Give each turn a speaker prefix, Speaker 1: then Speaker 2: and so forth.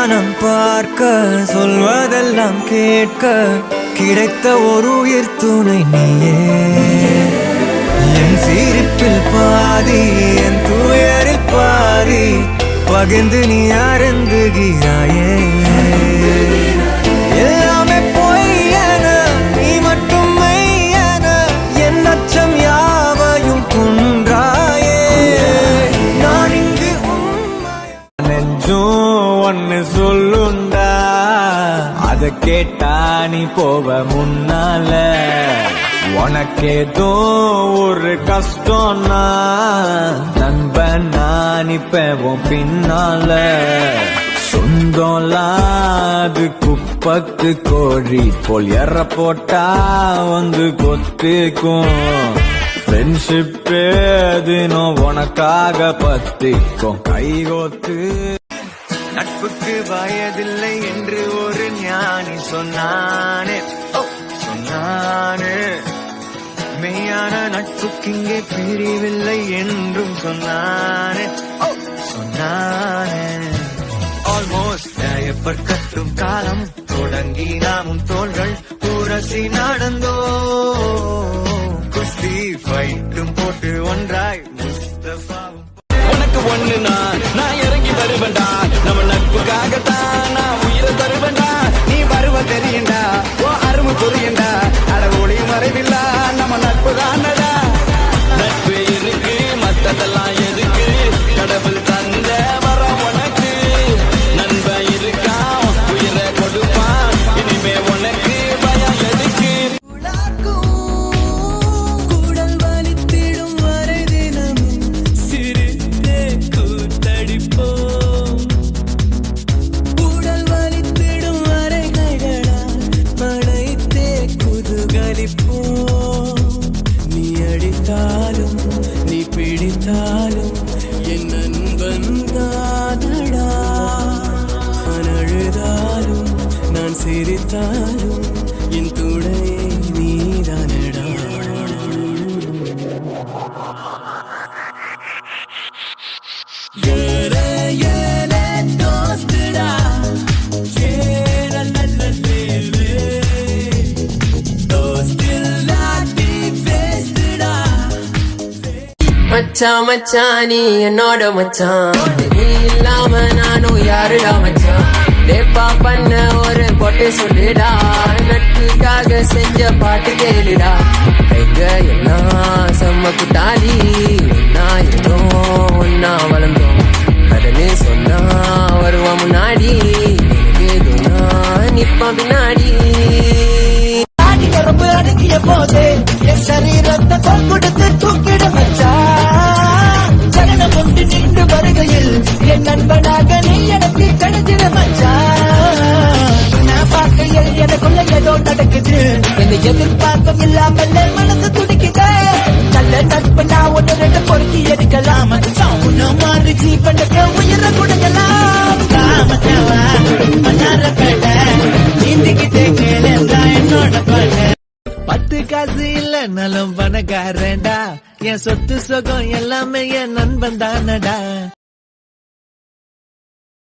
Speaker 1: வானம் பார்க்க சொல்வதெல்லாம் கேட்க கிடைத்த ஒரு உயிர் துணை நீயே. என் சிரிப்பில் பாதி என் துயரில் பாதி பகிர்ந்து நீ அருந்துகிறாயே. எல்லாமே பொய்யென நீ மட்டும் மெய்யென என் அச்சம் யாவையும் கொன்றாயே. நான் இங்கு நெஞ்சும் ஒன்னு சொல்லுண்டா, அத கேட்டா நீ போவ முன்னால. உனக்கேதோ ஒரு கஷ்டம்னா நண்பன் நான் இப்பவும் பின்னால. சொந்தம்லாது குப்பக்கு கோழி போல் எற போட்டா வந்து கொத்திக்கும். ஃப்ரெண்ட்ஷிப் தினம் உனக்காக பத்திக்கும் கைகோத்து. நட்புக்கு வயதில்லை என்று ஒரு ஞானி சொன்னானே சொன்னானே. மெய்யான நட்புக்கு இங்கே பிரிவில்லை என்றும் சொன்னானே சொன்னானே. ஆல்மோஸ்ட் எப்பர் கட்டும் காலம் தொடங்கி நாமும் தோள்கள் உரசி நடந்தோ. குஸ்தி ஃபைட்டும் போட்டு ஒன்றாய் முஸ்தபாவும்.
Speaker 2: உனக்கு ஒண்ணுனா நான் இறங்கி வருவேண்டா, நம்ம நட்புக்காகத்தான் நான் உயிரை தருவேண்டா. நீ வருவ தெரியுண்டா, ஓ அருமை புரியுண்டா. அட ஒளியும் மறைவில்லா நம்ம நட்பு தானடா. நட்பு இருக்கு மத்ததெல்லாம் எதுக்கு, கடவுள் தந்த வரம் உனக்கு. நண்பன் இருக்கான் உயிரை கொடுப்பான், இனிமே உனக்கு பயம் எதுக்கு.
Speaker 3: நீ அடித்தாலும் நீ பிடித்தாலும் என் நண்பன் தானடா. நான் அழுதாலும் நான் சிரித்தாலும் என் துணை நீதானடா. ஏலே ஏலே தோஸ்துடா,
Speaker 4: மச்சான் மச்சான் நீ என்னோட மச்சான், நீ இல்லாம நானும் யாருடா மச்சான். லேப்பா பண்ண ஒரு பொட்டை சொல்லுடா, நட்புக்காக செஞ்ச பாட்டு கேளுடா. எங்க எல்லாம் செம்ம குட்டாளி, ஒன்னா இருந்தோம் ஒன்னா வளர்ந்தோம். கடனு சொன்னா வருவோம் முன்னாடி, நிப்பான் பின்னாடி.
Speaker 5: அடங்கிய போதே என் சரீரத்தை தோல் கொடுத்து தூக்கிட மச்சான். ஜனனம் கொண்டு நின்று வருகையில் என் நண்பனாக நீ எனக்கு கிடைச்சிட மச்சான். நான் பார்க்கையில் எனக்குள்ள ஏதோ நடக்குது, என்னை எதிர்பார்க்கும் இல்லாமல் மனசு துடிக்குது. நல்ல நட்பு நான் ஒன்று ரெண்டு பொறுக்கி எடுக்கலாம், மாறு ஜீவனுக்கு உயிரை கொடுக்கலாம். காமத்தாவா மன்னாரப்பேட்ட நீந்திக்கிட்டே கேளா என்னோட பாட்ட. 10 காசு இல்ல நலம் பணக்காரண்டா, என் சொத்து சுகம் எல்லாமே என் நண்பன் தானடா.